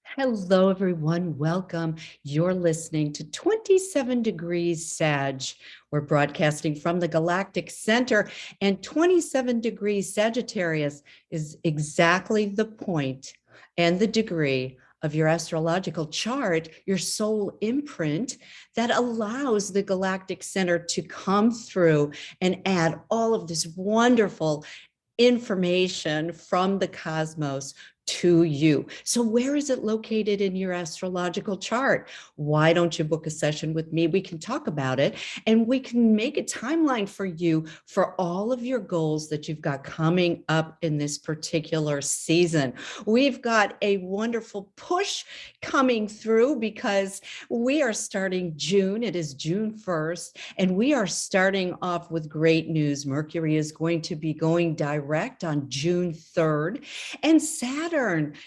Hello, everyone. Welcome. You're listening to 27 Degrees Sag. We're broadcasting from the Galactic Center, and 27 degrees Sagittarius is exactly the point and the degree of your astrological chart, your soul imprint that allows the Galactic Center to come through and add all of this wonderful information from the cosmos to you. So where is it located in your astrological chart? Why don't you book a session with me? We can talk about it and we can make a timeline for you for all of your goals that you've got coming up in this particular season. We've got a wonderful push coming through because we are starting June. It is June 1st, and we are starting off with great news. Mercury is going to be going direct on June 3rd. And Saturn,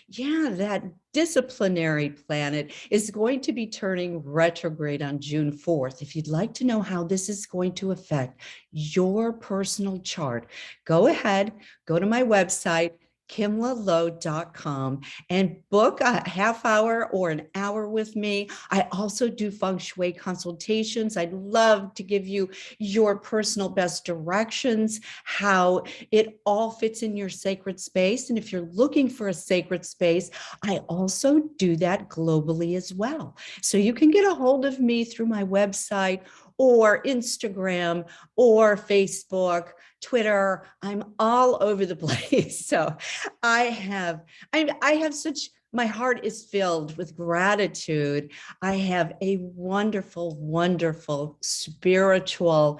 yeah, that disciplinary planet, is going to be turning retrograde on June 4th. If you'd like to know how this is going to affect your personal chart, go ahead, go to my website, kimlalow.com, and book a half hour or an hour with me. I also do feng shui consultations. I'd love to give you your personal best directions, how it all fits in your sacred space. And if you're looking for a sacred space, I also do that globally as well. So you can get a hold of me through my website or Instagram or Facebook, Twitter. I'm all over the place. So I have such, my heart is filled with gratitude. I have a wonderful, wonderful spiritual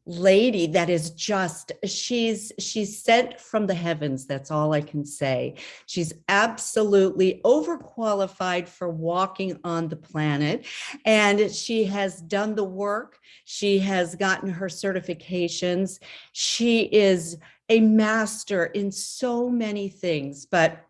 lady that is just, she's sent from the heavens. That's all I can say. She's absolutely overqualified for walking on the planet, and she has done the work. She has gotten her certifications. She is a master in so many things, but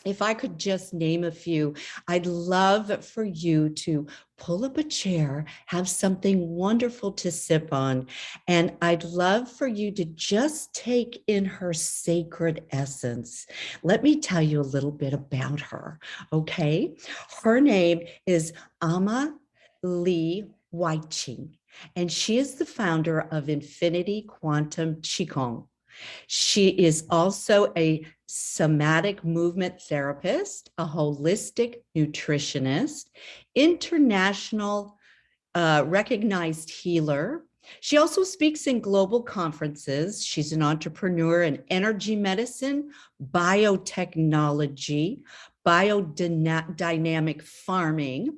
if I could just name a few, I'd love for you to pull up a chair, have something wonderful to sip on, and I'd love for you to just take in her sacred essence. Let me tell you a little bit about her, okay? Her name is AmaLia Wai-Ching, and she is the founder of Infinity Quantum Qi Gong. She is also a somatic movement therapist, a holistic nutritionist, international recognized healer. She also speaks in global conferences. She's an entrepreneur in energy medicine, biotechnology, biodynamic farming,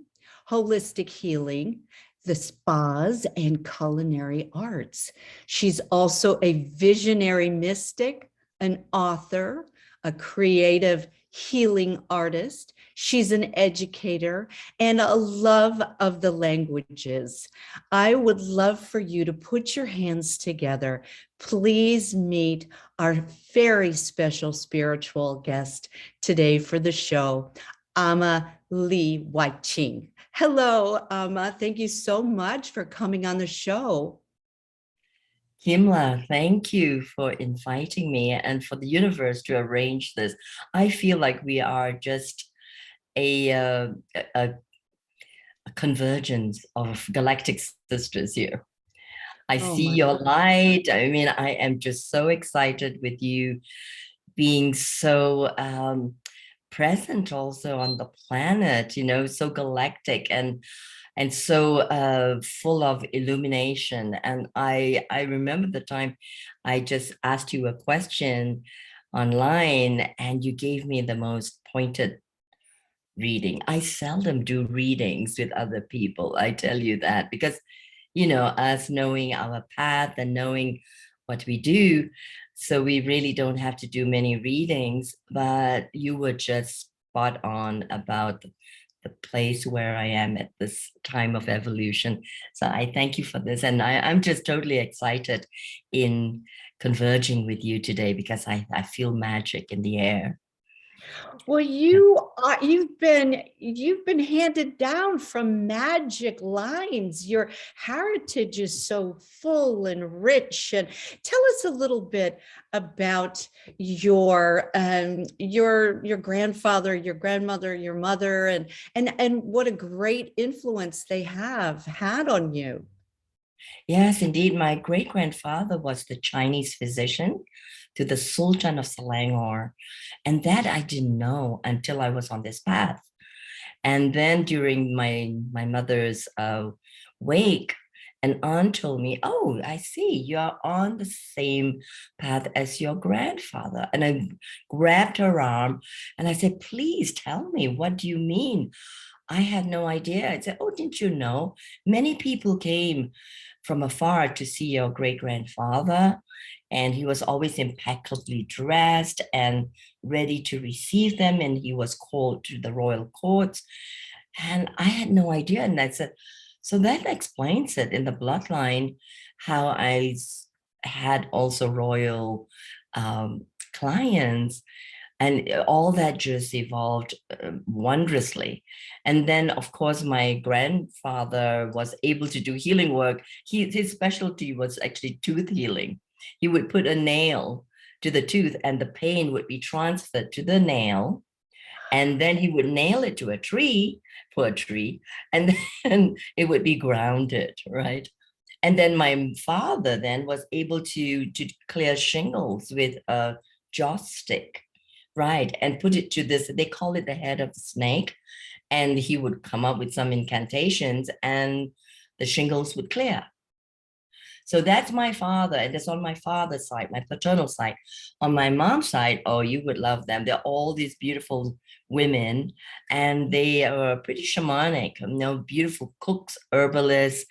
holistic healing, the spas, and culinary arts. She's also a visionary mystic, an author, a creative healing artist. She's an educator and a love of the languages. I would love for you to put your hands together. Please meet our very special spiritual guest today for the show, AmaLia Wai-Ching. Hello, Ama. Thank you so much for coming on the show. Kimla, thank you for inviting me and for the universe to arrange this. I feel like we are just a convergence of galactic sisters here. I Oh see my your God. light. I mean, I am just so excited with you being so present also on the planet, so galactic and so full of illumination. And I remember the time I just asked you a question online and you gave me the most pointed reading. I seldom do readings with other people, I tell you that, because, us knowing our path and knowing what we do, so we really don't have to do many readings, but you were just spot on about the place where I am at this time of evolution. So I thank you for this. And I'm just totally excited in converging with you today because I feel magic in the air. Well, you've been handed down from magic lines. Your heritage is so full and rich. And tell us a little bit about your grandfather, your grandmother, your mother, and what a great influence they have had on you. Yes, indeed. My great grandfather was the Chinese physician to the Sultan of Selangor. And that I didn't know until I was on this path. And then during my mother's wake, an aunt told me, "Oh, I see, you're on the same path as your grandfather." And I grabbed her arm and I said, "Please tell me, what do you mean?" I had no idea. I said, "Oh, didn't you know? Many people came from afar to see your great grandfather, and he was always impeccably dressed and ready to receive them. And he was called to the royal courts." And I had no idea. And I said, so that explains it in the bloodline, how had also royal clients, and all that just evolved wondrously. And then, of course, my grandfather was able to do healing work. His specialty was actually tooth healing. He would put a nail to the tooth and the pain would be transferred to the nail. And then he would nail it to a tree, for a tree, and then it would be grounded, right? And then my father then was able to clear shingles with a joss stick, right? And put it to this, they call it the head of the snake. And he would come up with some incantations and the shingles would clear. So that's my father, and that's on my father's side, my paternal side. On my mom's side, oh, you would love them. They're all these beautiful women, and they are pretty shamanic, beautiful cooks, herbalists,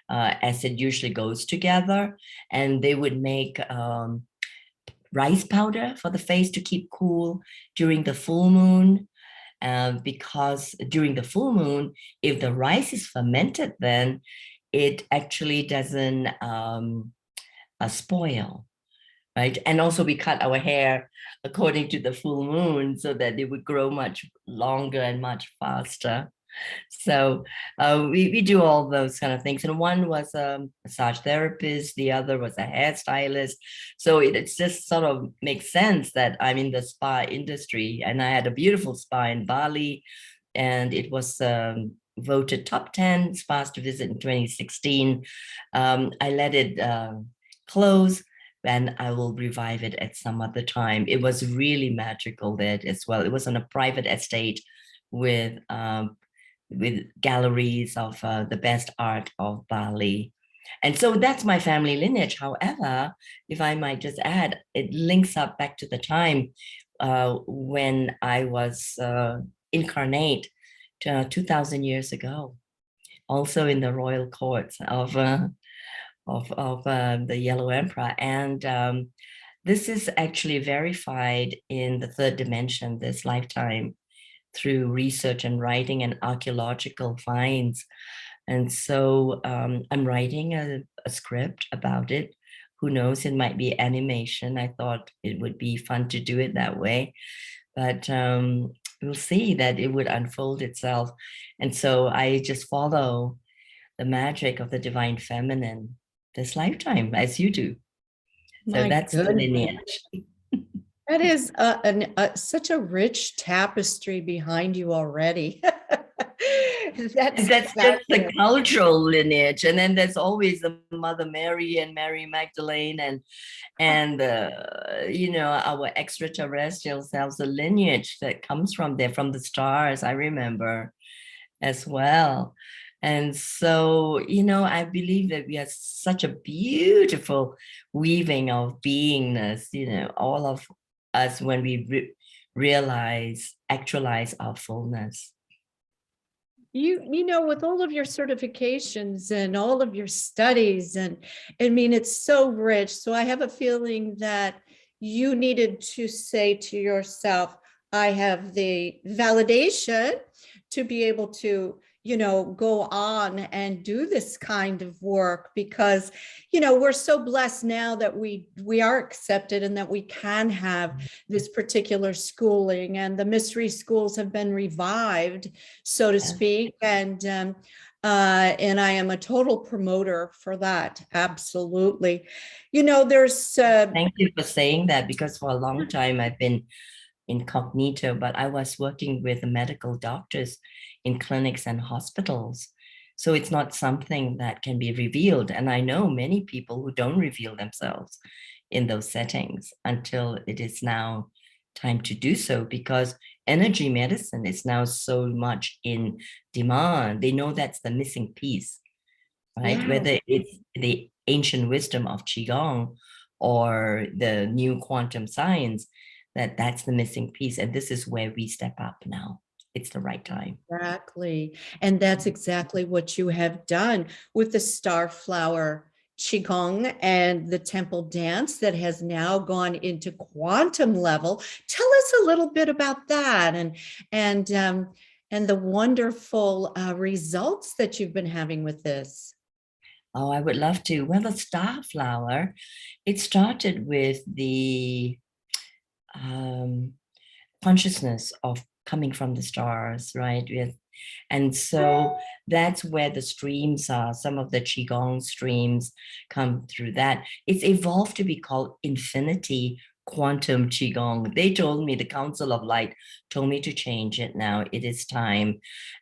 as it usually goes together. And they would make rice powder for the face to keep cool during the full moon. Because during the full moon, if the rice is fermented, then it actually doesn't spoil, right? And also we cut our hair according to the full moon so that it would grow much longer and much faster. So we do all those kind of things. And one was a massage therapist, the other was a hairstylist. So it's just sort of makes sense that I'm in the spa industry. And I had a beautiful spa in Bali, and it was voted top 10 spas to visit in 2016. I let it close, and I will revive it at some other time. It was really magical there as well. It was on a private estate with galleries of the best art of Bali. And so that's my family lineage. However, if I might just add, it links up back to the time when I was incarnate 2,000 years ago, also in the royal courts of the Yellow Emperor. And this is actually verified in the third dimension this lifetime through research and writing and archaeological finds. And so I'm writing a script about it. Who knows, it might be animation. I thought it would be fun to do it that way. But we'll see that it would unfold itself. And so I just follow the magic of the divine feminine this lifetime, as you do. So My that's the goodness. lineage. That is such a rich tapestry behind you already. That's That's just the fabulous. cultural lineage, and then there's always the Mother Mary and Mary Magdalene and our extraterrestrial selves, the lineage that comes from there, from the stars. I remember as well. And so, I believe that we are such a beautiful weaving of beingness, all of us when we actualize our fullness. With all of your certifications and all of your studies, and I mean, it's so rich. So I have a feeling that you needed to say to yourself, I have the validation to be able to, go on and do this kind of work, because we're so blessed now that we are accepted and that we can have this particular schooling, and the mystery schools have been revived, so to speak. And I am a total promoter for that. Absolutely. There's Thank you for saying that, because for a long time I've been incognito, but I was working with medical doctors in clinics and hospitals. So it's not something that can be revealed. And I know many people who don't reveal themselves in those settings until it is now time to do so, because energy medicine is now so much in demand. They know that's the missing piece, right? yeah. Whether it's the ancient wisdom of Qi Gong or the new quantum science, that's the missing piece. And this is where we step up now. It's the right time. Exactly. And that's exactly what you have done with the Starflower Qi Gong and the temple dance that has now gone into quantum level. Tell us a little bit about that, and the wonderful results that you've been having with this. Oh, I would love to. Well, the star flower, it started with the consciousness of coming from the stars, right? And so that's where the streams are. Some of the Qigong streams come through that. It's evolved to be called infinity quantum Qigong. They told me, the Council of Light told me to change it now. It is time.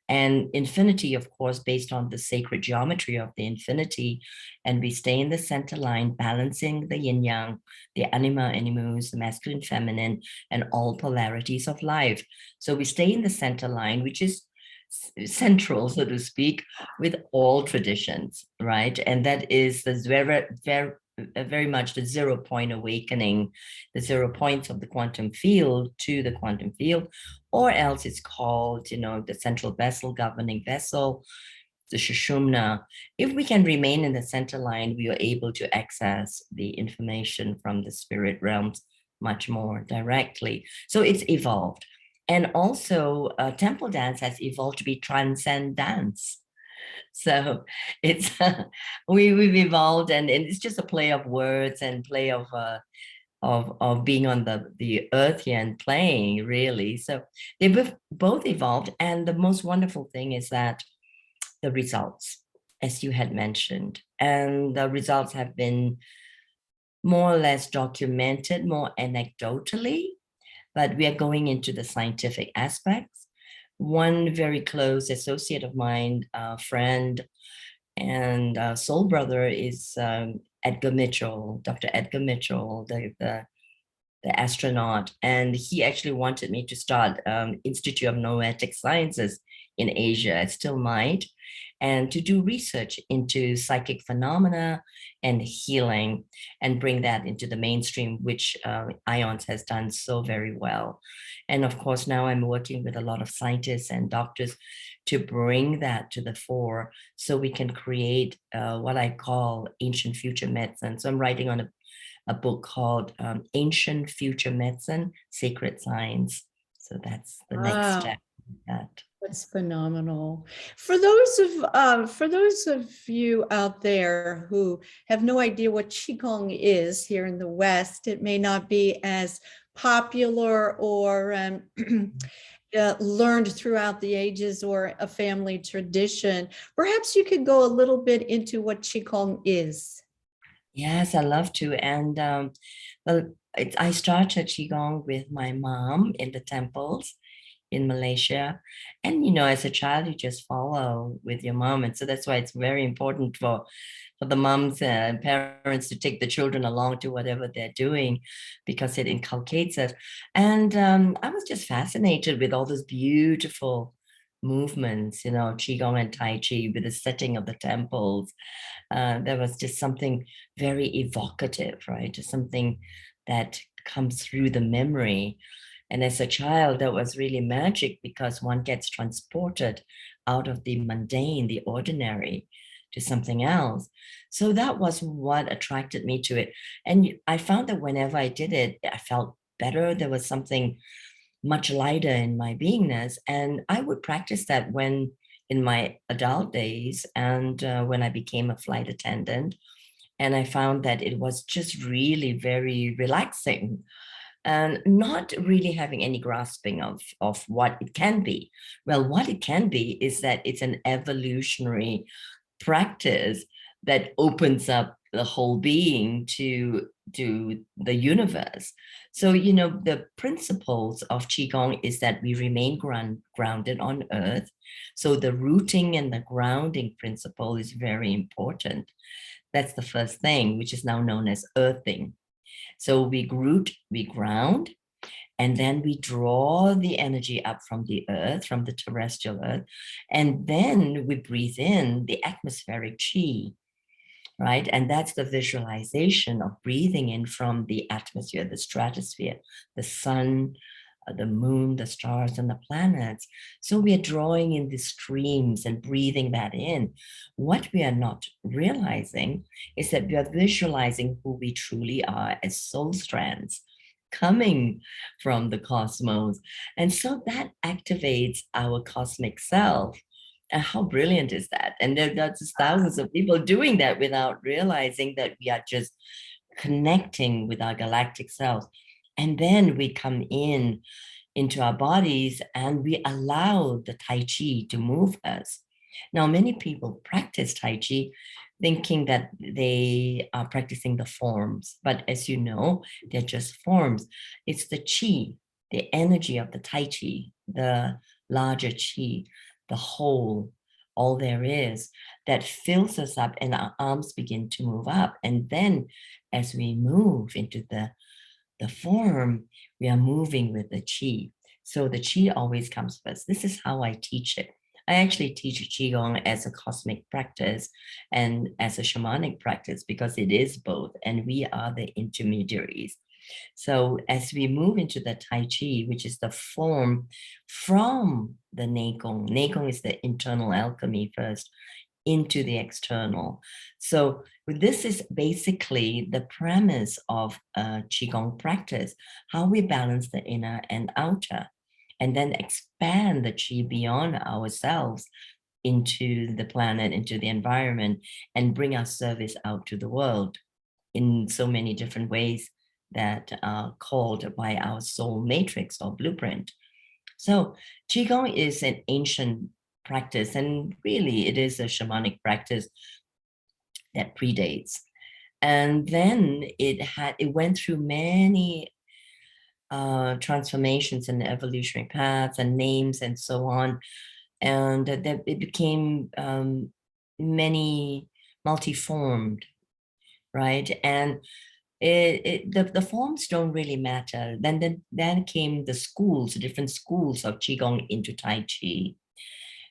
And infinity, of course, based on the sacred geometry of the infinity. And we stay in the center line, balancing the yin yang, the anima, animus, the masculine, feminine, and all polarities of life. So we stay in the center line, which is central, so to speak, with all traditions, right? And that is the very much the 0 point awakening, the 0 points of the quantum field to the quantum field, or else it's called, the central vessel, governing vessel, the Shushumna. If we can remain in the center line, we are able to access the information from the spirit realms much more directly. So it's evolved. And also temple dance has evolved to be transcendence. So it's we've evolved, and it's just a play of words and play of being on the earthian plane, really. So they both evolved, and the most wonderful thing is that the results, as you had mentioned, and the results have been more or less documented, more anecdotally, but we are going into the scientific aspects. One very close associate of mine, friend, and soul brother is Edgar Mitchell, Dr. Edgar Mitchell, the astronaut. And he actually wanted me to start Institute of Noetic Sciences in Asia. I still might. And to do research into psychic phenomena and healing, and bring that into the mainstream, which IONS has done so very well. And of course, now I'm working with a lot of scientists and doctors to bring that to the fore, so we can create what I call ancient future medicine. So I'm writing on a book called Ancient Future Medicine, Sacred Science. So that's the next step. That's phenomenal. For those of you out there who have no idea what Qigong is here in the West, it may not be as popular or learned throughout the ages or a family tradition. Perhaps you could go a little bit into what Qigong is. Yes, I love to. And I started Qigong with my mom in the temples in Malaysia. And, as a child, you just follow with your mom. And so that's why it's very important for the moms and parents to take the children along to whatever they're doing, because it inculcates us. And I was just fascinated with all those beautiful movements, Qigong and Tai Chi, with the setting of the temples. There was just something very evocative, right? Just something that comes through the memory. And as a child, that was really magic, because one gets transported out of the mundane, the ordinary, to something else. So that was what attracted me to it. And I found that whenever I did it, I felt better. There was something much lighter in my beingness. And I would practice that when in my adult days, and when I became a flight attendant. And I found that it was just really very relaxing and not really having any grasping of what it can be. Well, what it can be is that it's an evolutionary practice that opens up the whole being to the universe. So, you know, the principles of Qigong is that we remain grounded on earth. So the rooting and the grounding principle is very important. That's the first thing, which is now known as earthing. So we root, we ground, and then we draw the energy up from the earth, from the terrestrial earth, and then we breathe in the atmospheric chi, right? And that's the visualization of breathing in from the atmosphere, the stratosphere, the sun, the moon, the stars, and the planets. So we are drawing in the streams and breathing that in. What we are not realizing is that we are visualizing who we truly are as soul strands coming from the cosmos. And so that activates our cosmic self. And how brilliant is that? And there's just thousands of people doing that without realizing that we are just connecting with our galactic selves. And then we come into our bodies and we allow the Tai Chi to move us. Now, many people practice Tai Chi thinking that they are practicing the forms, but as you know, they're just forms. It's the Qi, the energy of the Tai Chi, the larger Qi, the whole, all there is, that fills us up and our arms begin to move up. And then as we move into the form, we are moving with the Qi. So the Qi always comes first. This is how I teach it. I actually teach Qi Gong as a cosmic practice and as a shamanic practice because it is both, and we are the intermediaries. So as we move into the Tai Chi, which is the form from the Neigong, Neigong is the internal alchemy first, into the external. So this is basically the premise of Qigong practice, how we balance the inner and outer, and then expand the Qi beyond ourselves into the planet, into the environment, and bring our service out to the world in so many different ways that are called by our soul matrix or blueprint. So Qigong is an ancient practice, and really it is a shamanic practice that predates. And then it went through many transformations and evolutionary paths and names and so on. And that it became many multi-formed, right? And the forms don't really matter. Then came the schools, different schools of Qigong into Tai Chi.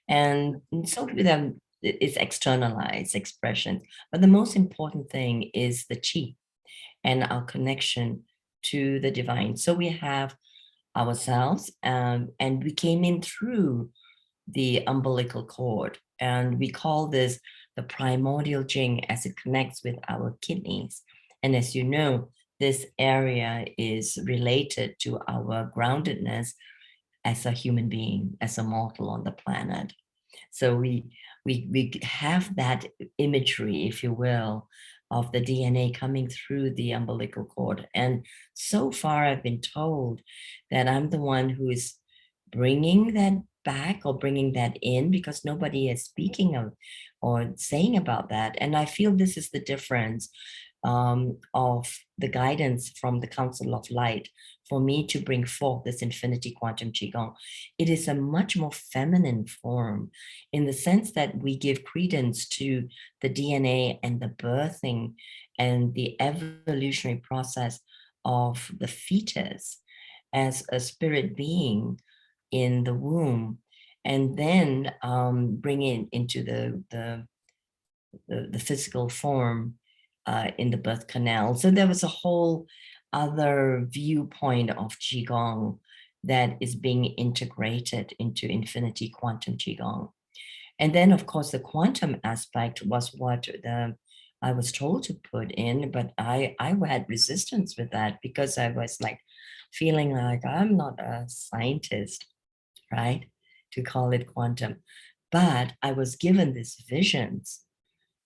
And so with them, it's externalized expression. But the most important thing is the Qi and our connection to the divine. So we have ourselves, and we came in through the umbilical cord. And we call this the primordial Jing as it connects with our kidneys. And as you know, this area is related to our groundedness as a human being, as a mortal on the planet. So we have that imagery, if you will, of the DNA coming through the umbilical cord. And so far I've been told that I'm the one who is bringing that back or bringing that in, because nobody is speaking of or saying about that. And I feel this is the difference of the guidance from the Council of Light for me to bring forth this infinity quantum Qigong. It is a much more feminine form in the sense that we give credence to the DNA and the birthing and the evolutionary process of the fetus as a spirit being in the womb, and then bring it into the physical form in the birth canal. So there was a whole other viewpoint of Qigong that is being integrated into infinity quantum Qigong. And then, of course, the quantum aspect was what I was told to put in, but I had resistance with that because I was like feeling like I'm not a scientist, right, to call it quantum. But I was given these visions,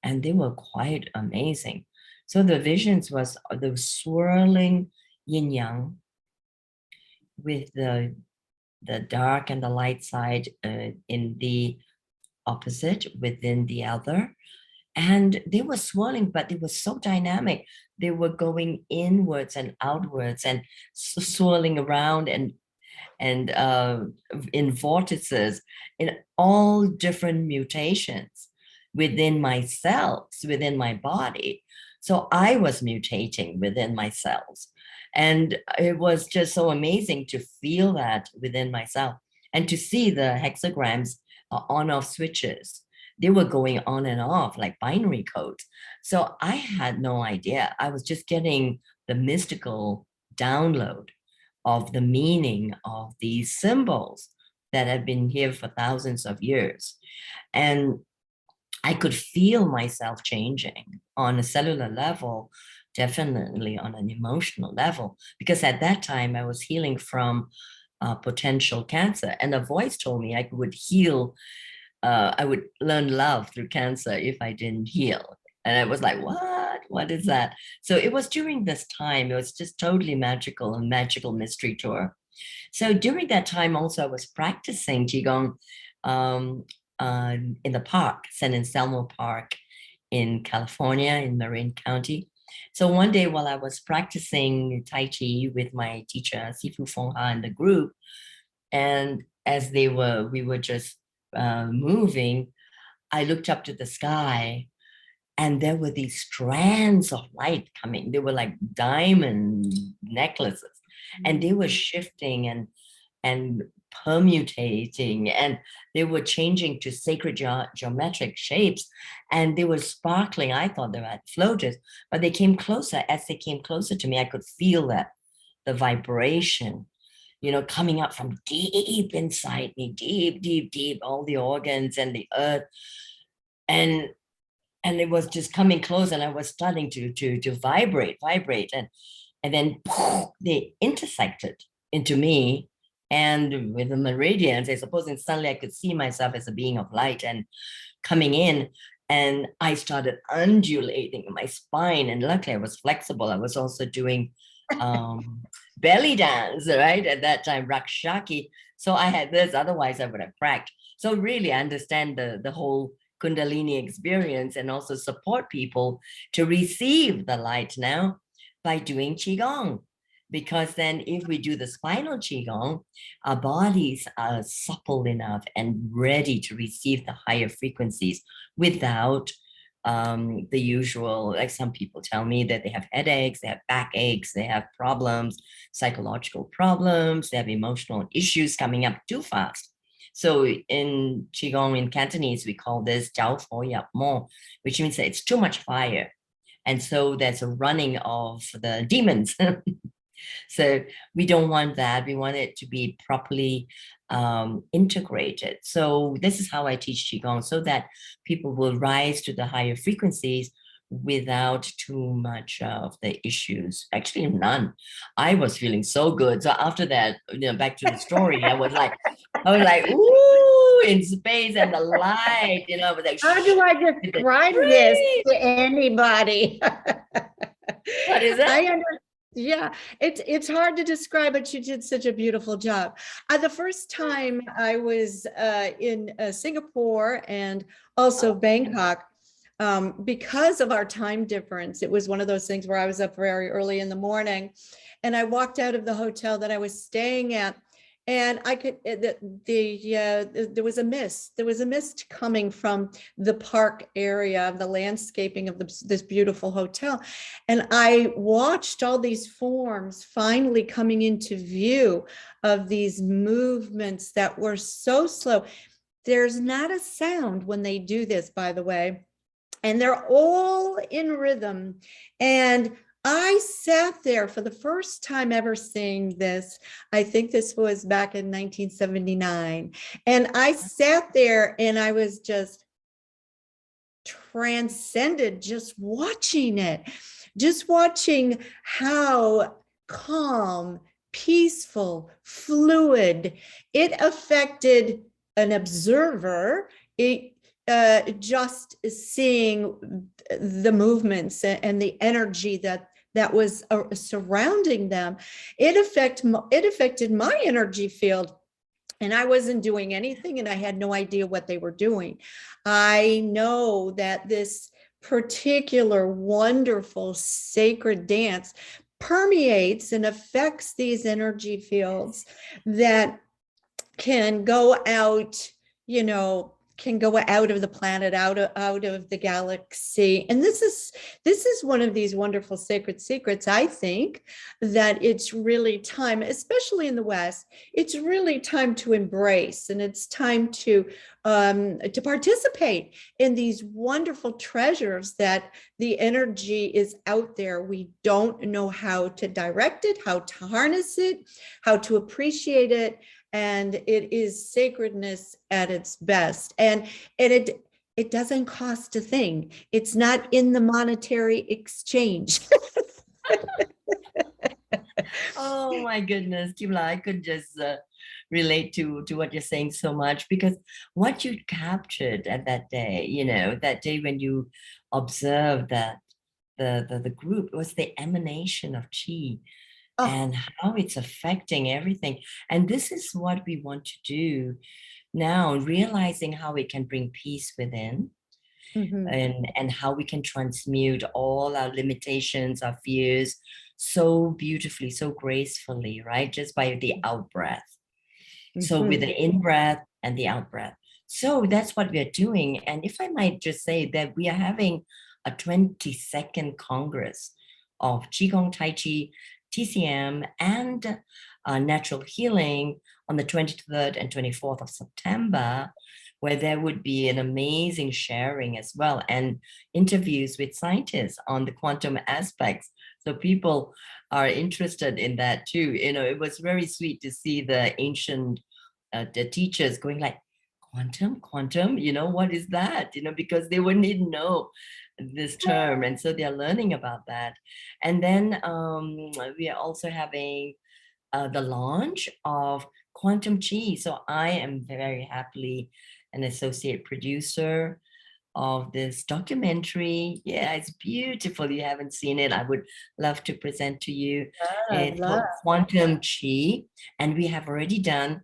and they were quite amazing. So the visions was the swirling yin yang with the dark and the light side in the opposite within the other. And they were swirling, but they were so dynamic. They were going inwards and outwards and swirling around and in vortices, in all different mutations within my cells, within my body. So I was mutating within my cells. And it was just so amazing to feel that within myself and to see the hexagrams on-off switches. They were going on and off like binary codes. So I had no idea. I was just getting the mystical download of the meaning of these symbols that have been here for thousands of years. And I could feel myself changing on a cellular level, definitely on an emotional level, because at that time I was healing from potential cancer. And a voice told me I would heal, I would learn love through cancer if I didn't heal. And I was like, what? What is that? So it was during this time, it was just totally magical, a magical mystery tour. So during that time also, I was practicing Qigong in the park, San Anselmo Park in California, in Marin County. So one day while I was practicing Tai Chi with my teacher, Sifu Feng Ha, in the group, and as we were just moving, I looked up to the sky, and there were these strands of light coming. They were like diamond necklaces, and they were shifting and permutating, and they were changing to sacred geometric shapes, and they were sparkling. I thought they were floaters, but they came closer. As they came closer to me, I could feel that the vibration, you know, coming up from deep inside me, deep, deep, deep, all the organs and the earth. And it was just coming close, and I was starting to vibrate, and then they intersected into me. And with the meridians, I suppose, and suddenly I could see myself as a being of light and coming in. And I started undulating in my spine. And luckily I was flexible. I was also doing belly dance, right? At that time, Rakshaki. So I had this, otherwise I would have cracked. So really understand the whole Kundalini experience, and also support people to receive the light now by doing Qigong. Because then if we do the spinal Qigong, our bodies are supple enough and ready to receive the higher frequencies without the usual, like some people tell me that they have headaches, they have backaches, they have problems, psychological problems, they have emotional issues coming up too fast. So in Qigong, in Cantonese, we call this Jiao Fo Yap Mo, which means that it's too much fire. And so there's a running of the demons. So we don't want that. We want it to be properly integrated. So this is how I teach Qigong, so that people will rise to the higher frequencies without too much of the issues. Actually, none. I was feeling so good. So after that, you know, back to the story, I was like, ooh, in space and the light, you know, I was like, how do I describe this to anybody? What is that? Yeah, it's hard to describe, but you did such a beautiful job. The first time I was in Singapore and also Bangkok, because of our time difference, it was one of those things where I was up very early in the morning, and I walked out of the hotel that I was staying at, and I could there was a mist. There was a mist coming from the park area, the landscaping of this beautiful hotel, and I watched all these forms finally coming into view of these movements that were so slow. There's not a sound when they do this, by the way, and they're all in rhythm. And I sat there for the first time ever seeing this. I think this was back in 1979. And I sat there and I was just transcended, just watching it, just watching how calm, peaceful, fluid it affected an observer it just seeing the movements and the energy that was surrounding them, it affected my energy field. And I wasn't doing anything, and I had no idea what they were doing. I know that this particular wonderful sacred dance permeates and affects these energy fields that can go out, can go out of the planet, out of the galaxy. And this is one of these wonderful sacred secrets. I think that it's really time, especially in the West, it's really time to embrace, and it's time to participate in these wonderful treasures that the energy is out there. We don't know how to direct it, how to harness it, how to appreciate it. And it is sacredness at its best. And it doesn't cost a thing. It's not in the monetary exchange. Oh my goodness, Kimla, I could just relate to what you're saying so much, because what you captured at that day, that day when you observed that the group, was the emanation of Qi. Oh, And how it's affecting everything. And this is what we want to do now, realizing how it can bring peace within, and how we can transmute all our limitations, our fears, so beautifully, so gracefully, right? Just by the out breath. So with the in breath and the out breath. So that's what we are doing. And if I might just say that we are having a 22nd Congress of Qi Gong, Tai Chi, TCM, and natural healing on the 23rd and 24th of September, where there would be an amazing sharing as well, and interviews with scientists on the quantum aspects. So people are interested in that too. It was very sweet to see the ancient the teachers going like, quantum, what is that? Because they wouldn't even know this term. And so they're learning about that. And then we are also having the launch of Quantum Chi. So I am very happily an associate producer of this documentary. Yeah, it's beautiful. You haven't seen it, I would love to present to you. It's called Quantum Chi, and we have already done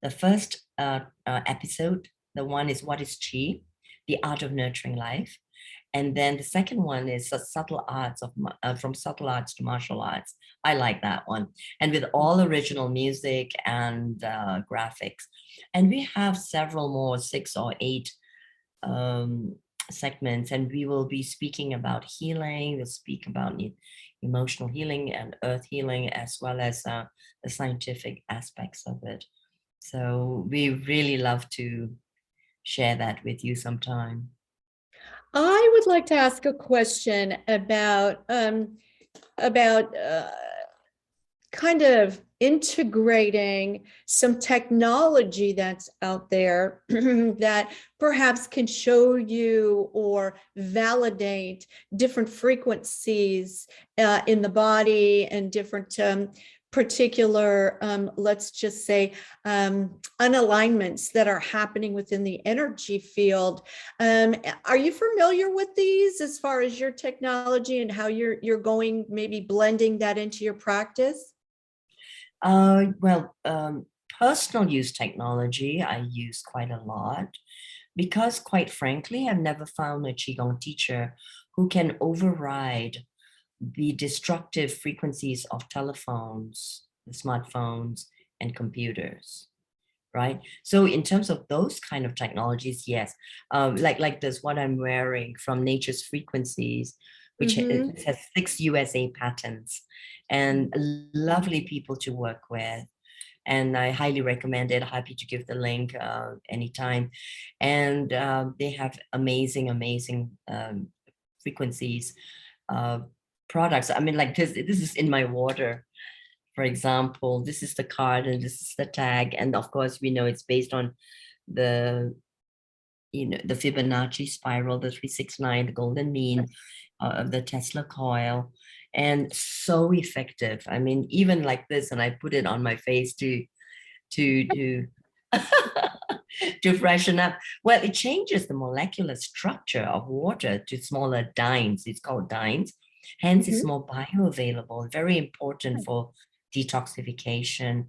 the first episode. The one is What is Qi? The Art of Nurturing Life. And then the second one is subtle arts from subtle arts to martial arts. I like that one. And with all original music and graphics. And we have several more, 6 or 8 segments, and we will be speaking about healing. We'll speak about emotional healing and earth healing, as well as the scientific aspects of it. So we really love to share that with you sometime. I would like to ask a question about kind of integrating some technology that's out there that perhaps can show you or validate different frequencies in the body and different particular, let's just say, unalignments that are happening within the energy field. Are you familiar with these as far as your technology and how you're going, maybe blending that into your practice? Well, personal use technology, I use quite a lot, because quite frankly, I've never found a Qigong teacher who can override the destructive frequencies of telephones, smartphones, and computers, right? So in terms of those kind of technologies, yes, like this, what I'm wearing from Nature's Frequencies, which has 6 USA patents, and lovely people to work with. And I highly recommend it. Happy to give the link anytime. And they have amazing frequencies, products. I mean, like this is in my water, for example. This is the card and this is the tag. And of course, we know it's based on the the Fibonacci spiral, the 369, the golden mean, the Tesla coil, and so effective. I mean, even like this, and I put it on my face to to freshen up. Well, it changes the molecular structure of water to smaller dynes. It's called dynes. Hence, it's more bioavailable, very important for detoxification,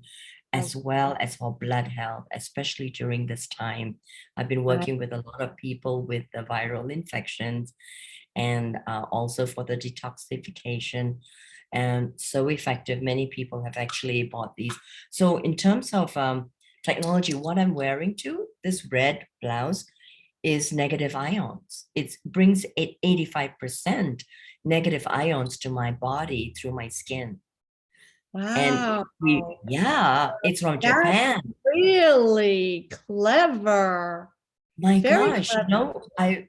as well as for blood health, especially during this time. I've been working with a lot of people with the viral infections, and also for the detoxification. And so effective. Many people have actually bought these. So in terms of technology, what I'm wearing too, this red blouse is negative ions. It brings 85% negative ions to my body through my skin. And Wow. it's from That's Japan. really clever. My Very gosh, clever.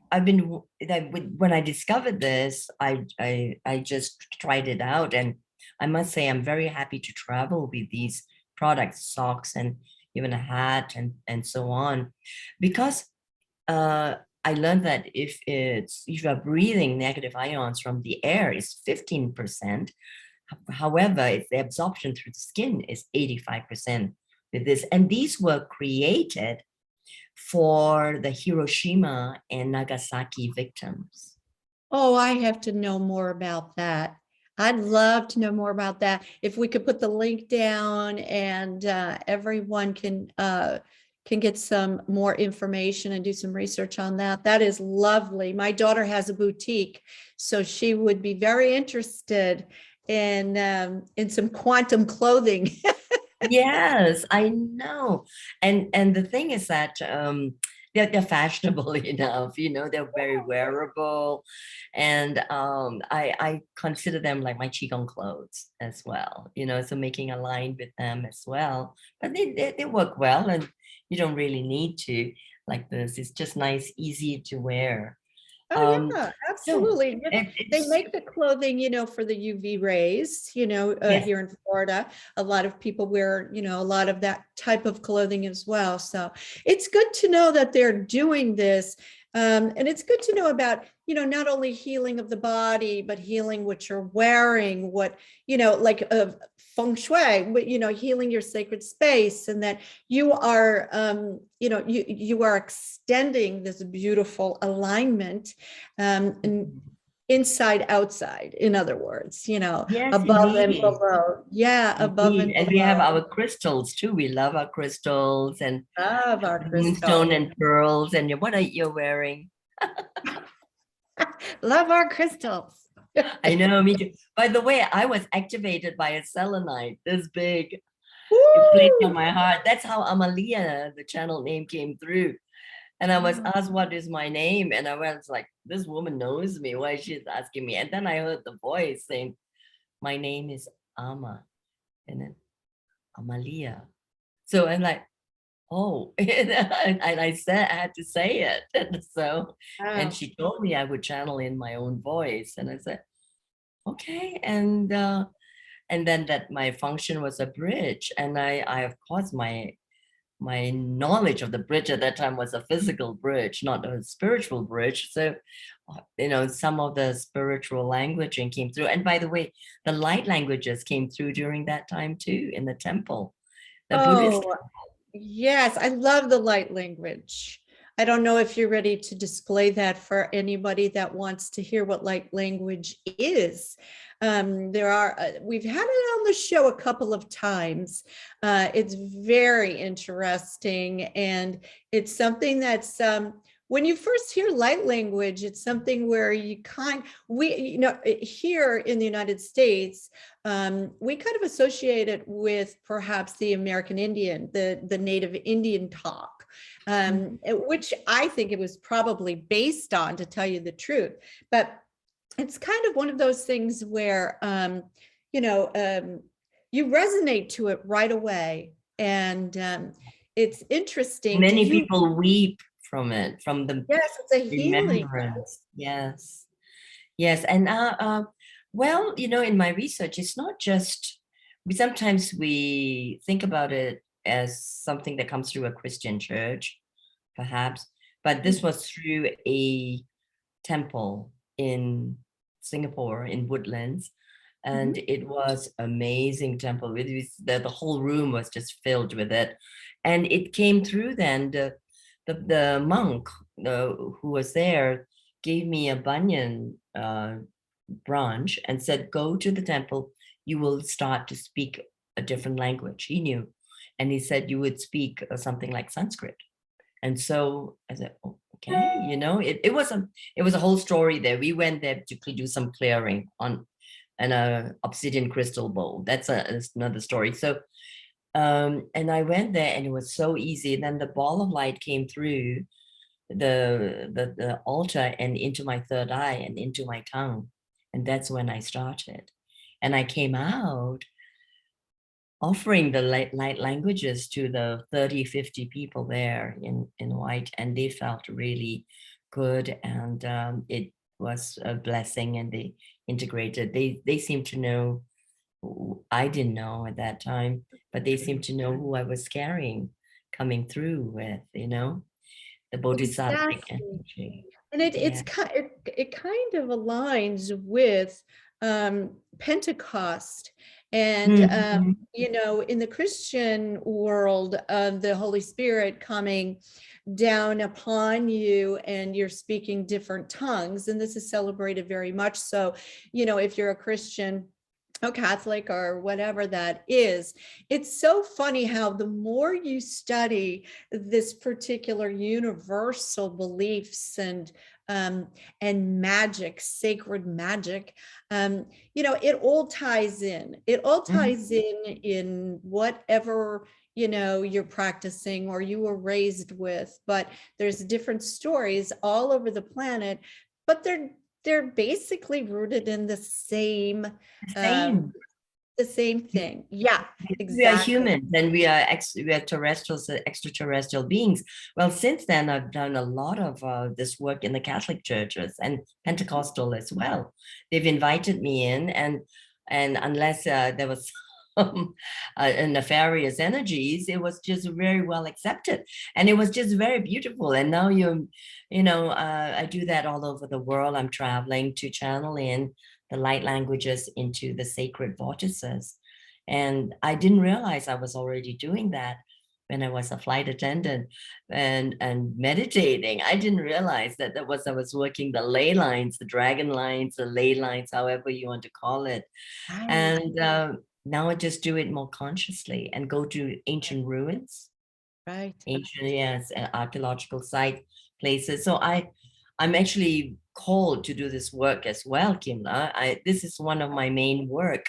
I've been when I discovered this, I just tried it out, and I must say I'm very happy to travel with these products, socks, and even a hat, and so on, because I learned that if you are breathing negative ions from the air, it's 15%. However, if the absorption through the skin is 85% with this, and these were created for the Hiroshima and Nagasaki victims. Oh, I have to know more about that. I'd love to know more about that. If we could put the link down and everyone can get some more information and do some research on that. That is lovely. My daughter has a boutique, so she would be very interested in some quantum clothing. Yes, I know. And the thing is that they're fashionable enough, they're very wearable. And I consider them like my Qi Gong clothes as well, so making a line with them as well. But they work well, and you don't really need to like this. It's just nice, easy to wear. Oh yeah, So absolutely. They make the clothing, for the UV rays, yes. here in Florida. A lot of people wear, a lot of that type of clothing as well. So it's good to know that they're doing this. And it's good to know about, not only healing of the body, but healing what you're wearing, what, like feng shui, healing your sacred space, and that you are, you are extending this beautiful alignment, and inside outside, in other words, Yes, above and indeed. below. Yeah, above Indeed. and And we have below. our crystals too. We love our crystals and Love our moonstone crystals. and pearls. And what are you wearing? Love our crystals. I know, me too. By the way, I was activated by a selenite this big. It played on Woo! my heart. That's how AmaLia, the channel name, came through. And I was Oh, asked, what is my name? And I was like, this woman knows me. Why she's asking me? And then I heard the voice saying, my name is Ama. And then AmaLia. So I'm like, oh, and I said I had to say it. And wow. she told me I would channel in my own voice. And I said, okay. And then that my function was a bridge. And I of course my knowledge of the bridge at that time was a physical bridge, not a spiritual bridge. So, some of the spiritual languaging came through. And by the way, the light languages came through during that time too in the temple, the Buddhist. Oh, yes, I love the light language. I don't know if you're ready to display that for anybody that wants to hear what light language is. We've had it on the show a couple of times. It's very interesting, and it's something that's, when you first hear light language, it's something where here in the United States, we kind of associate it with perhaps the American Indian, the native Indian talk, which I think it was probably based on, to tell you the truth. But it's kind of one of those things where, you resonate to it right away. And it's interesting. Many people weep from it, from the Yes, it's a healing. remembrance. Yes. Yes. And well, in my research, it's not just we think about it as something that comes through a Christian church, perhaps, but this was through a temple in Singapore in Woodlands. And it was amazing temple. The whole room was just filled with it. And it came through then, the monk who was there gave me a banyan branch and said, go to the temple, you will start to speak a different language. He knew. And he said you would speak something like Sanskrit. And so I said, oh, okay, it was a whole story there. We went there to do some clearing on an obsidian crystal bowl. That's another story. So and I went there and it was so easy. And then the ball of light came through the altar and into my third eye and into my tongue. And that's when I started. And I came out offering the light languages to the 30, 50 people there in white, and they felt really good. And it was a blessing, and they integrated. They seemed to know, I didn't know at that time, but they seemed to know who I was carrying, coming through with, the bodhisattvic Exactly. energy. And Yeah. it kind of aligns with Pentecost. And, Mhm. in the Christian world, the Holy Spirit coming down upon you and you're speaking different tongues. And this is celebrated very much so, if you're a Christian, a Catholic, or whatever that is. It's so funny how the more you study this particular universal beliefs and magic, sacred magic, it all ties in. It all ties in whatever you're practicing or you were raised with. But there's different stories all over the planet, but they're basically rooted in the same Same. thing. Yeah, We are exactly. humans, and we are terrestrials, extraterrestrial beings. Well, since then, I've done a lot of this work in the Catholic churches and Pentecostal as well. They've invited me in, and unless there was some nefarious energies, it was just very well accepted, and it was just very beautiful. And now I do that all over the world. I'm traveling to channel in the light languages into the sacred vortices. And I didn't realize I was already doing that when I was a flight attendant and meditating. I didn't realize that I was working the ley lines, the dragon lines, the ley lines, however you want to call it. Right, And now I just do it more consciously and go to ancient ruins, right. ancient, yes, archaeological site places. So I'm actually called to do this work as well, Kimla. This is one of my main work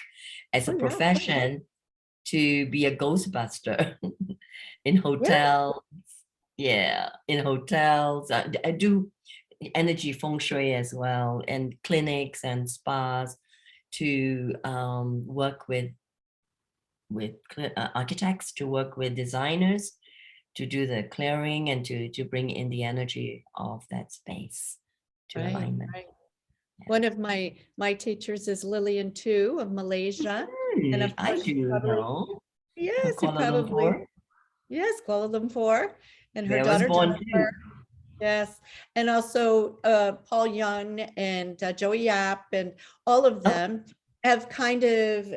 as a Oh yeah, profession, to be a ghostbuster in yeah, hotels. Yeah, in hotels. I do energy feng shui as well, and clinics and spas to work with architects, to work with designers, to do the clearing and to bring in the energy of that space to right, alignment. right. One of my teachers is Lillian too of Malaysia, and of I course do know. yes, you Kuala probably Lumpur. yes, Kuala Lumpur, and her There was daughter born too. Jennifer. Yes, and also Paul Young and Joey Yap and all of Oh, them have kind of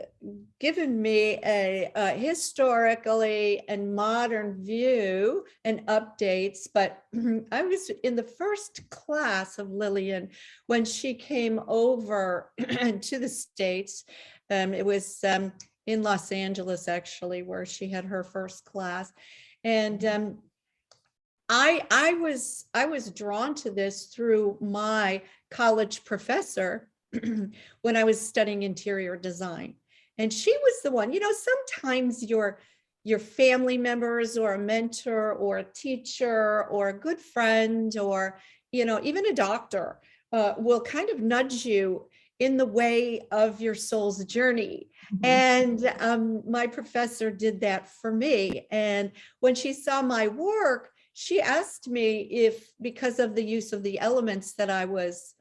given me a historically and modern view and updates. But I was in the first class of Lillian when she came over to the States. It was in Los Angeles, actually, where she had her first class. And I was drawn to this through my college professor when I was studying interior design. And she was the one, sometimes your family members or a mentor or a teacher or a good friend or, even a doctor will kind of nudge you in the way of your soul's journey. And my professor did that for me. And when she saw my work, she asked me if, because of the use of the elements that I was,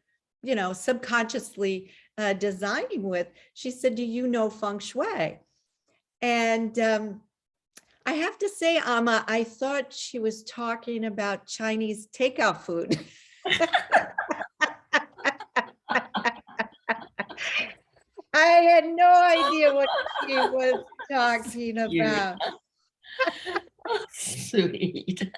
subconsciously designing with, she said, do you know feng shui? And I have to say, Amma, I thought she was talking about Chinese takeout food. I had no idea what she was talking cute. about. Sweet.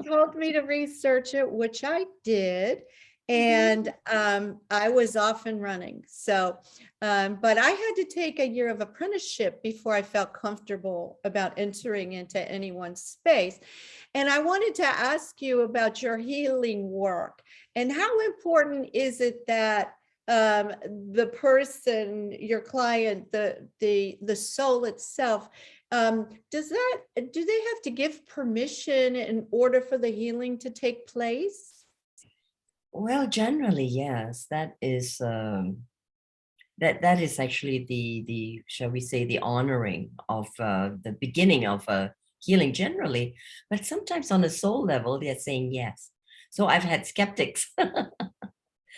told me to research it, which I did. And I was off and running. So, but I had to take a year of apprenticeship before I felt comfortable about entering into anyone's space. And I wanted to ask you about your healing work and how important is it that the person, your client, the soul itself, do they have to give permission in order for the healing to take place? Well, generally, yes. That is that is actually the shall we say the honoring of the beginning of healing generally, but sometimes on a soul level they're saying yes. So I've had skeptics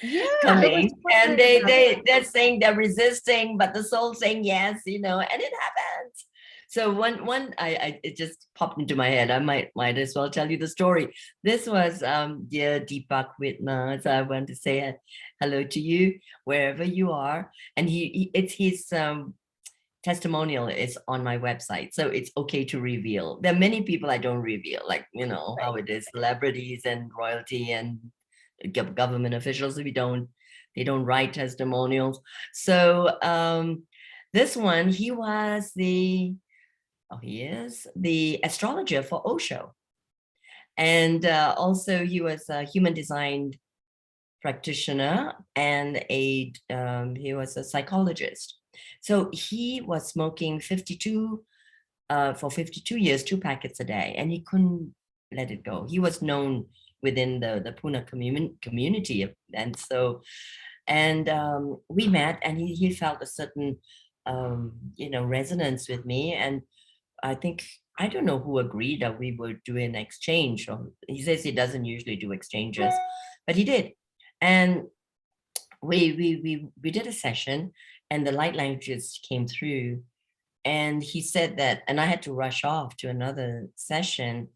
Yeah, I was coming, and wondering about that. they're saying they're resisting, but the soul saying yes, and it happens. So one it just popped into my head. I might as well tell you the story. This was dear Deepak Whitmer. So I want to say hello to you wherever you are. And it's his testimonial is on my website, so it's okay to reveal. There are many people I don't reveal, like how it is, celebrities and royalty and government officials. They don't write testimonials. So this one, he is the astrologer for Osho, and also he was a human design practitioner, and he was a psychologist. So he was smoking 52 for 52 years, 2 packets a day, and he couldn't let it go. He was known within the Pune community, and so we met, and he felt a certain resonance with me, and I don't know who agreed that we would do an exchange. Or he says he doesn't usually do exchanges, but he did, and we did a session, and the light languages came through, and he said that, and I had to rush off to another session,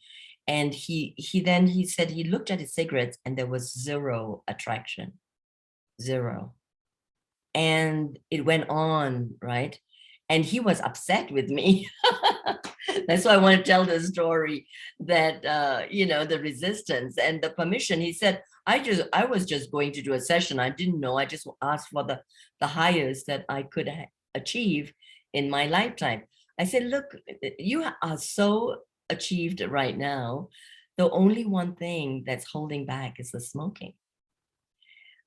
and he said he looked at his cigarettes and there was zero attraction, zero, and it went on, right? And he was upset with me. That's why I want to tell the story, that the resistance and the permission. He said, I was just going to do a session. I didn't know. I just asked for the highest that I could achieve in my lifetime. I said, look, you are so achieved right now. The only one thing that's holding back is the smoking,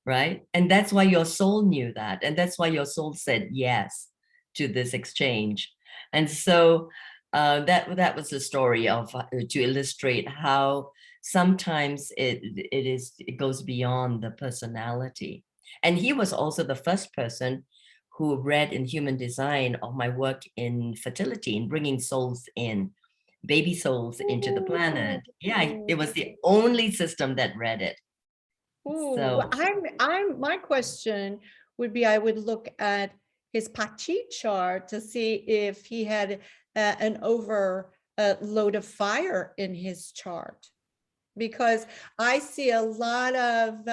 right? And that's why your soul knew that. And that's why your soul said yes to this exchange. And so that was the story of to illustrate how sometimes it goes beyond the personality. And he was also the first person who read in human design of my work in fertility, in bringing souls in, baby souls into the planet. Yeah, it was the only system that read it. Ooh, So my question would be, I would look at his Pachi chart to see if he had an overload of fire in his chart, because I see a lot of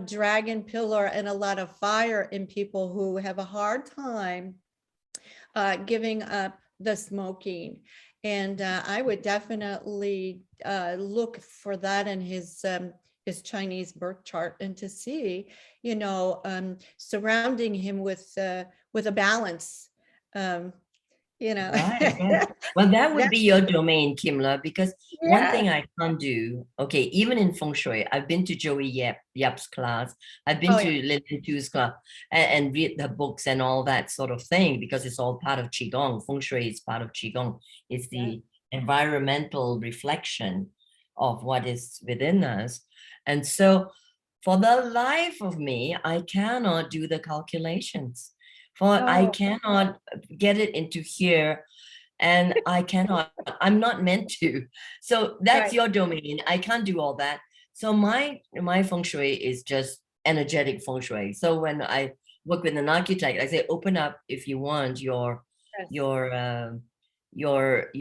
dragon pillar and a lot of fire in people who have a hard time giving up the smoking. And I would definitely look for that in his Chinese birth chart, and to see, surrounding him with a balance, right, right. Well, that would be your domain, Kimla, because one Yeah. thing I can't do, okay, even in feng shui, I've been to Joey Yap's class, I've been Oh, to yeah. Lin Tu's class, and read the books and all that sort of thing, because it's all part of Qi Gong. Feng shui is part of Qi Gong. It's Yeah. the environmental reflection of what is within us. And so for the life of me, I cannot do the calculations. I Oh, cannot get it into here, and I'm not meant to. So that's right. your domain. I can't do all that. So my feng shui is just energetic feng shui. So when I work with an architect, I say, open up if you want your Yes. your uh, your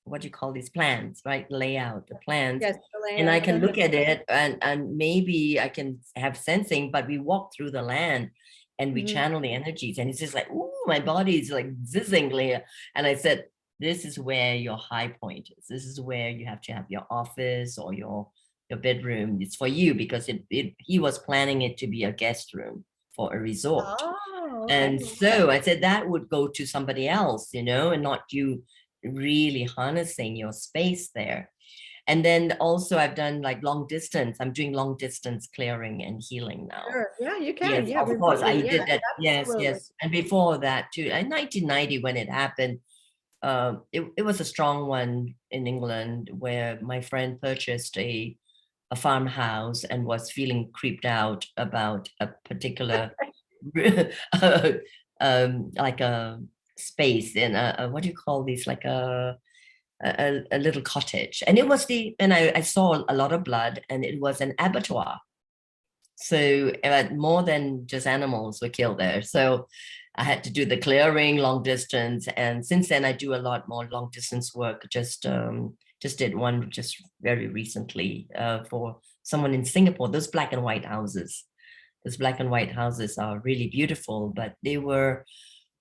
what do you call these plans, right? Layout, the plans. Yes. The And I layout can and look at it, and maybe I can have sensing, but we walk through the land and we Mhm. channel the energies, and it's just like, ooh, my body is like zizzing. And I said, this is where your high point is. This is where you have to have your office or your bedroom. It's for you because he was planning it to be a guest room for a resort. Oh, okay. And so I said that would go to somebody else, you know, and not you really harnessing your space there. And then also I've done like long distance. I'm doing long distance clearing and healing now. Sure. Yeah, you can. Yes, Yeah, of course, I remotely. Yeah, did that. Yes, absolutely. yes. And before that too, in 1990 when it happened, it was a strong one in England where my friend purchased a farmhouse and was feeling creeped out about a particular like a space in what do you call these, like a little cottage, and it was and I saw a lot of blood, and it was an abattoir. So more than just animals were killed there. So I had to do the clearing long distance. And since then I do a lot more long distance work. Just did one just very recently for someone in Singapore. Those black and white houses. Those black and white houses are really beautiful, but they were,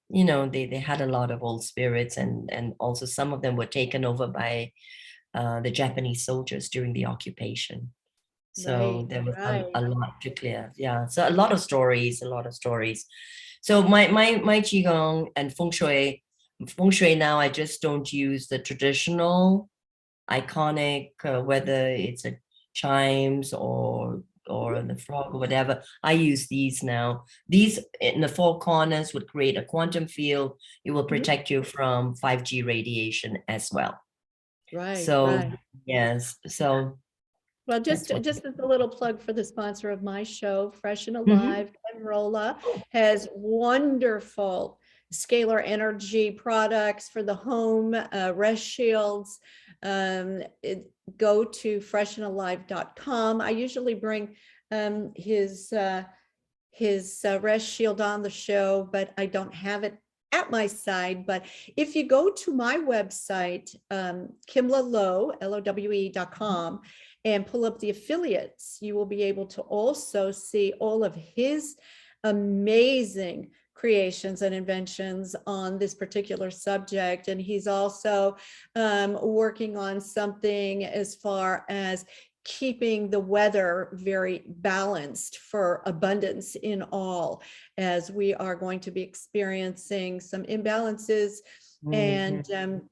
you know, they had a lot of old spirits, and also some of them were taken over by the Japanese soldiers during the occupation. So Right, there was right. a lot to clear. Yeah. So a lot of stories, a lot of stories. So my Qigong and Feng Shui now, I just don't use the traditional iconic, whether it's a chimes or the frog or whatever. I use these now. These in the four corners would create a quantum field. It will Mhm. protect you from 5G radiation as well. Right, So right. yes, so Well, that's what. just as a little plug for the sponsor of my show, Fresh and Mhm. Alive, Ken Rolla has wonderful scalar energy products for the home, rest shields. Go to freshandalive.com. I usually bring his rest shield on the show, but I don't have it at my side. But if you go to my website, kimlalowe.com, and pull up the affiliates, you will be able to also see all of his amazing creations and inventions on this particular subject. And he's also working on something as far as keeping the weather very balanced for abundance in all, as we are going to be experiencing some imbalances. Mhm. And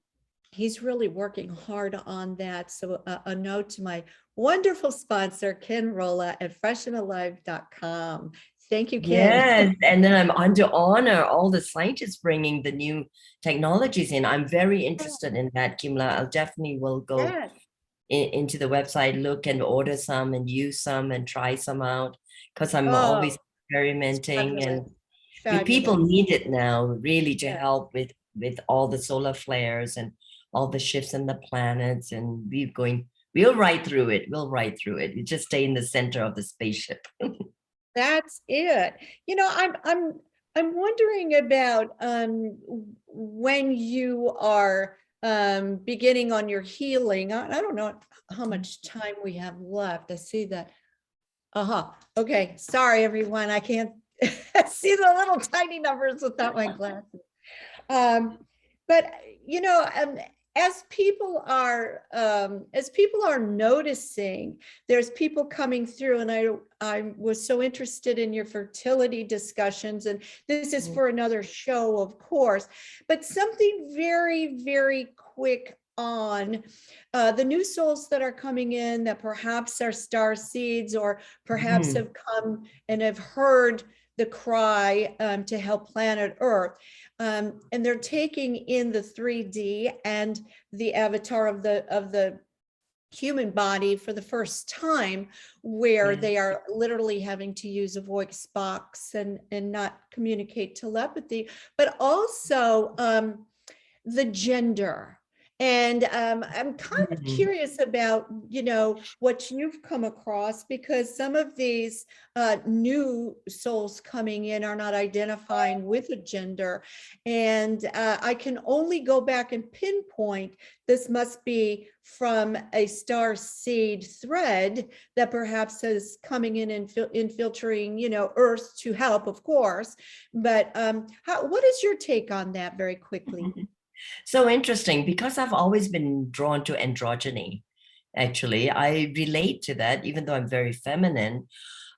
he's really working hard on that. So a note to my wonderful sponsor, Ken Rolla at freshandalive.com. Thank you, Ken. Yes, and then I'm on to honor all the scientists bringing the new technologies in. I'm very interested in that, Kimla. I'll definitely will go Yes. into the website, look and order some and use some and try some out, because I'm Oh, always experimenting, fabulous. and people Fabulous. need it now really to Yeah. help with all the solar flares and all the shifts in the planets, and we'll ride through it. We'll ride through it. We just stay in the center of the spaceship. That's it. I'm wondering about when you are beginning on your healing. I don't know how much time we have left. I see that. Uh-huh. Okay. Sorry, everyone. I can't see the little tiny numbers without my glasses. Um, but you know, as people are noticing, there's people coming through, and I was so interested in your fertility discussions, and this is for another show, of course, but something very, very quick on the new souls that are coming in that perhaps are star seeds, or perhaps Mhm. have come and have heard the cry to help planet Earth. And they're taking in the 3D and the avatar of the human body for the first time, where Yeah. they are literally having to use a voice box and not communicate telepathy, but also the gender. And I'm kind of Mhm. curious about, you know, what you've come across, because some of these new souls coming in are not identifying with a gender. And I can only go back and pinpoint this must be from a star seed thread that perhaps is coming in and infiltrating, you know, Earth to help, of course. But what is your take on that very quickly? So interesting, because I've always been drawn to androgyny. Actually, I relate to that, even though I'm very feminine,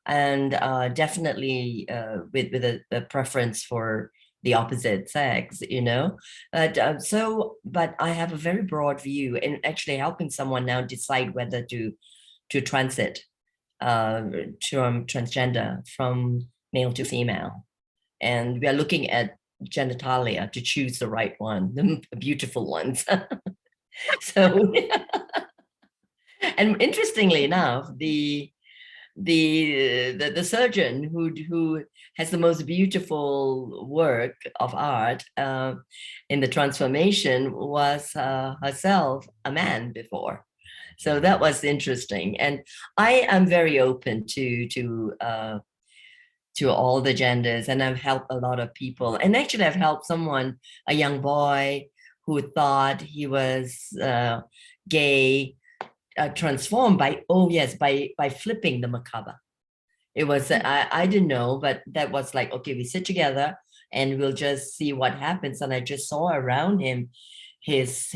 and definitely with a preference for the opposite sex, you know. But I have a very broad view in actually helping someone now decide whether to transit to transgender from male to female, and we are looking at genitalia to choose the right one, the beautiful ones. So, and interestingly enough, the surgeon who has the most beautiful work of art in the transformation was herself a man before. So that was interesting, and I am very open to all the genders, and I've helped a lot of people. And actually, I've helped someone, a young boy who thought he was gay, transformed by, oh yes, by flipping the macabre. It was, I didn't know, but that was like, okay, we sit together and we'll just see what happens. And I just saw around him his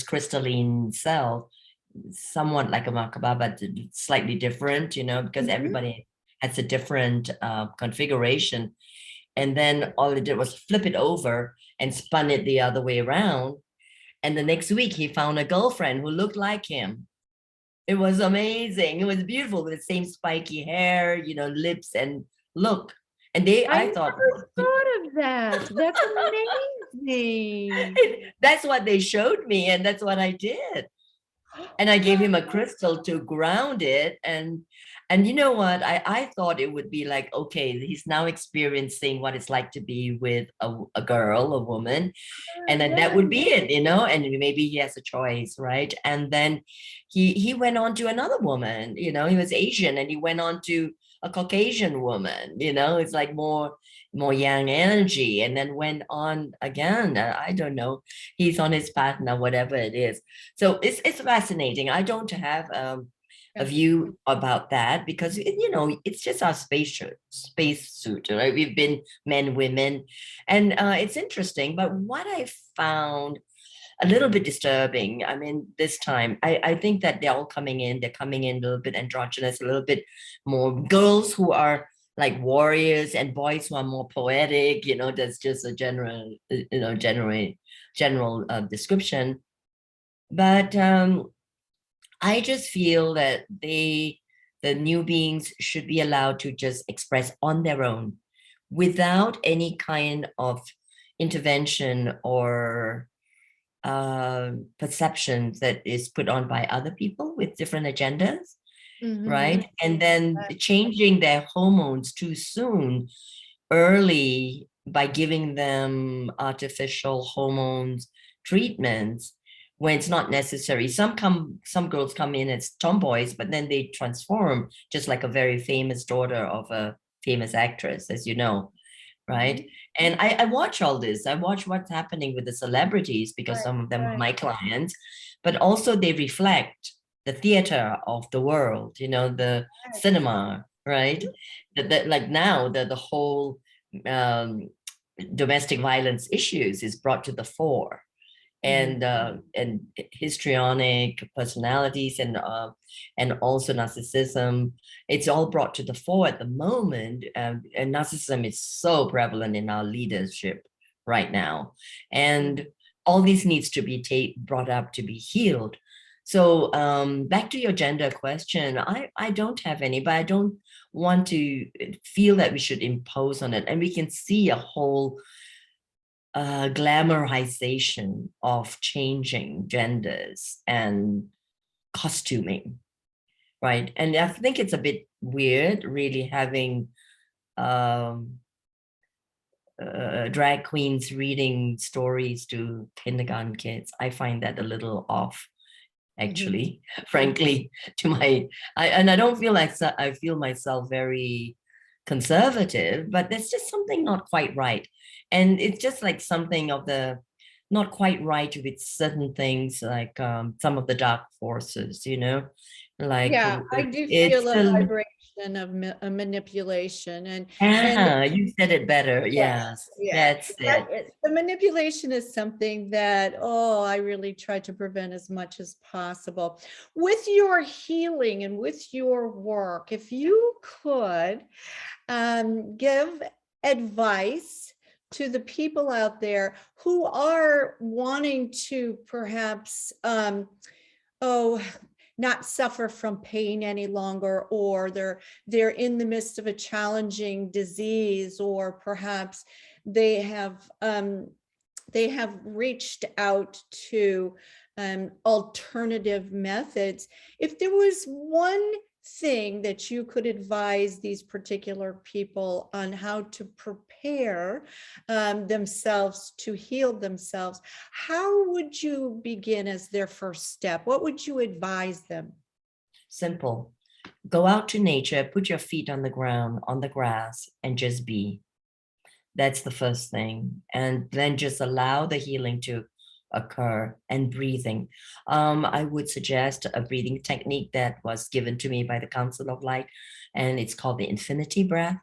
crystalline self, somewhat like a macabre, but slightly different, you know, because everybody has a different configuration. And then all it did was flip it over and spun it the other way around. And the next week he found a girlfriend who looked like him. It was amazing. It was beautiful with the same spiky hair, you know, lips and look. And I thought, never thought of that. That's amazing. that's what they showed me, and that's what I did. And I gave him a crystal to ground it. And you know what? I thought it would be like, okay, he's now experiencing what it's like to be with a girl, a woman, and then that would be it, you know, and maybe he has a choice, right? And then he went on to another woman, you know, he was Asian and he went on to a Caucasian woman, you know, it's like more yang energy, and then went on again. I don't know, he's on his path now, whatever it is. So it's fascinating. I don't have a view about that because you know, it's just our space suit, right? We've been men, women, and it's interesting. But what I found a little bit disturbing, I mean, this time I think that they're coming in a little bit androgynous, a little bit more girls who are like warriors and boys who are more poetic, you know. That's just a general, you know, general description. But I just feel that the new beings should be allowed to just express on their own without any kind of intervention or perceptions that is put on by other people with different agendas, right? And then changing their hormones too soon, early, by giving them artificial hormones treatments when it's not necessary. Some girls come in as tomboys, but then they transform, just like a very famous daughter of a famous actress, as you know, right? And I watch all this. I watch what's happening with the celebrities because some of them are my clients, but also they reflect the theater of the world, you know, the cinema, right? Like now the whole domestic violence issues is brought to the fore, and histrionic personalities and also narcissism. It's all brought to the fore at the moment, and narcissism is so prevalent in our leadership right now, and all this needs to be brought up to be healed. So back to your gender question, I don't have any, but I don't want to feel that we should impose on it. And we can see a whole glamorization of changing genders and costuming, right? And I think it's a bit weird, really, having drag queens reading stories to kindergarten kids. I find that a little off, actually, frankly, to my, and I don't feel like, I feel myself very conservative, but there's just something not quite right. And it's just like something of the not quite right with certain things, like some of the dark forces, like Yeah, I do it's feel a a, vibration of a manipulation, and you said it better. yes, Yes, yeah. that's it. The manipulation is something that, oh, I really try to prevent as much as possible. With your healing and with your work, if you could give advice to the people out there who are wanting to perhaps, oh, not suffer from pain any longer, or they're in the midst of a challenging disease, or perhaps they have reached out to alternative methods. If there was one thing that you could advise these particular people on how to prepare themselves to heal themselves, how would you begin as their first step? What would you advise them? Simple. Go out to nature, put your feet on the ground, on the grass, and just be. That's the first thing. And then just allow the healing to occur, and breathing. I would suggest a breathing technique that was given to me by the Council of Light, and it's called the infinity breath.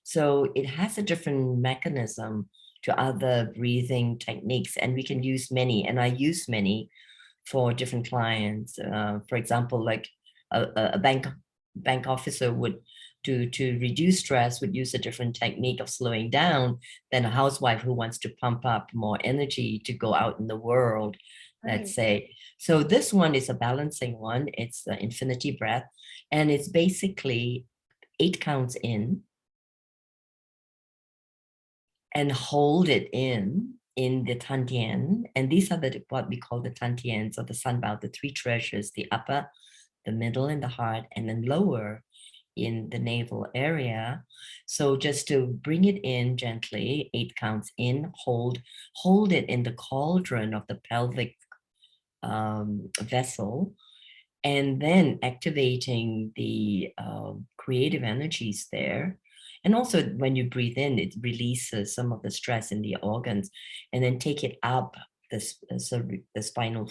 So it has a different mechanism to other breathing techniques, and we can use many, and I use many for different clients. For example, like a bank officer would, to reduce stress, would use a different technique of slowing down than a housewife who wants to pump up more energy to go out in the world, let's Right. say. So this one is a balancing one. It's the infinity breath, and it's basically 8 counts in and hold it in the Tantian. And these are what we call the Tantians, or the sunbow, the 3 treasures: the upper, the middle, and the heart, and then lower in the navel area. So just to bring it in gently, 8 counts in, hold it in the cauldron of the pelvic vessel, and then activating the creative energies there. And also when you breathe in, it releases some of the stress in the organs, and then take it up the spinal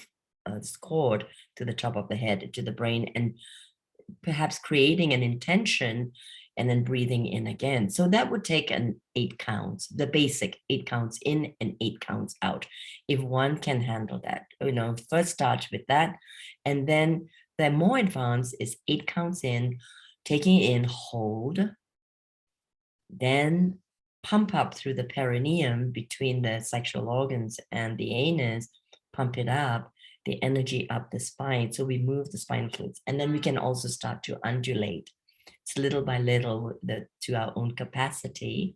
cord to the top of the head, to the brain, and perhaps creating an intention and then breathing in again. So that would take an 8 counts, the basic 8 counts in and 8 counts out. If one can handle that, first start with that. And then the more advanced is 8 counts in, taking in, hold, then pump up through the perineum between the sexual organs and the anus, pump it up, the energy up the spine. So we move the spinal fluids, and then we can also start to undulate. It's little by little to our own capacity,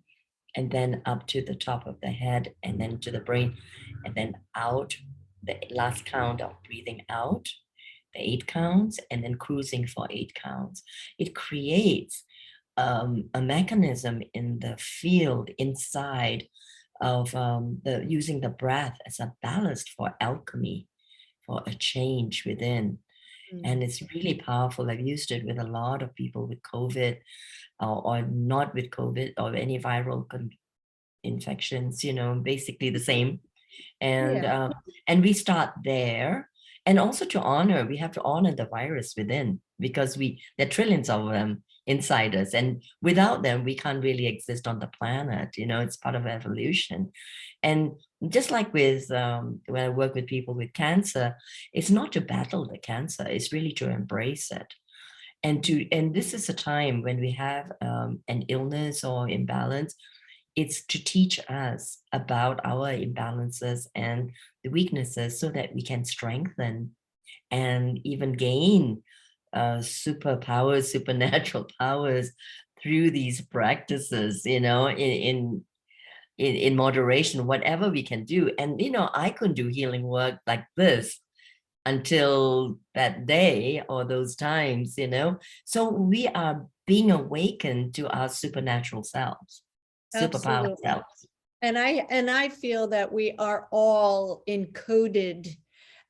and then up to the top of the head, and then to the brain, and then out, the last count of breathing out, the 8 counts, and then cruising for 8 counts. It creates a mechanism in the field inside of using the breath as a ballast for alchemy, for a change within. And it's really powerful. I've used it with a lot of people with COVID, or not with COVID, or any viral infections, basically the same. And Yeah. and we start there. And also we have to honor the virus within, because there are trillions of them inside us, and without them we can't really exist on the planet. It's part of evolution. And just like with when I work with people with cancer, it's not to battle the cancer, it's really to embrace it. And this is a time when we have an illness or imbalance. It's to teach us about our imbalances and the weaknesses, so that we can strengthen and even gain superpowers, supernatural powers through these practices, in moderation, whatever we can do. And, I couldn't do healing work like this until that day or those times. So we are being awakened to our supernatural selves, superpower Absolutely. selves. And I feel that we are all encoded,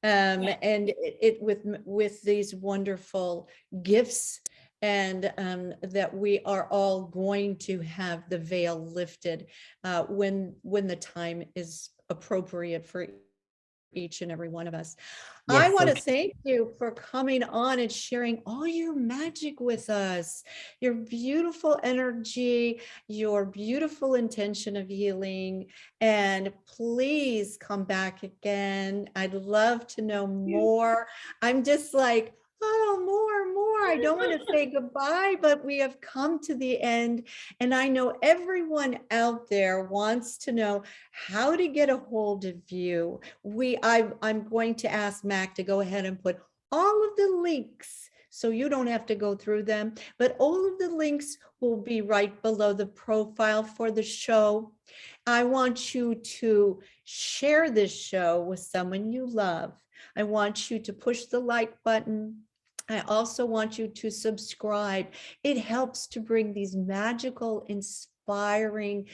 and with these wonderful gifts, and that we are all going to have the veil lifted when the time is appropriate for each and every one of us. I Yes, want so to thank you for coming on and sharing all your magic with us, your beautiful energy, your beautiful intention of healing. And please come back again. I'd love to know more. I'm just like, oh, more. I don't want to say goodbye, but we have come to the end. And I know everyone out there wants to know how to get a hold of you. I'm going to ask Mac to go ahead and put all of the links so you don't have to go through them, but all of the links will be right below the profile for the show. I want you to share this show with someone you love. I want you to push the like button. I also want you to subscribe. It helps to bring these magical, inspiring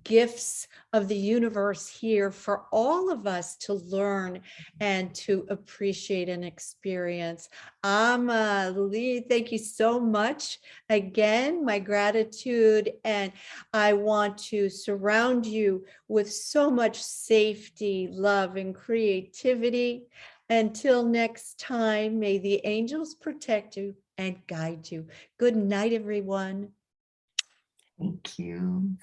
gifts of the universe here for all of us to learn and to appreciate and experience. AmaLia, thank you so much. Again, my gratitude, and I want to surround you with so much safety, love, and creativity. Until next time, may the angels protect you and guide you. Good night, everyone. thank you.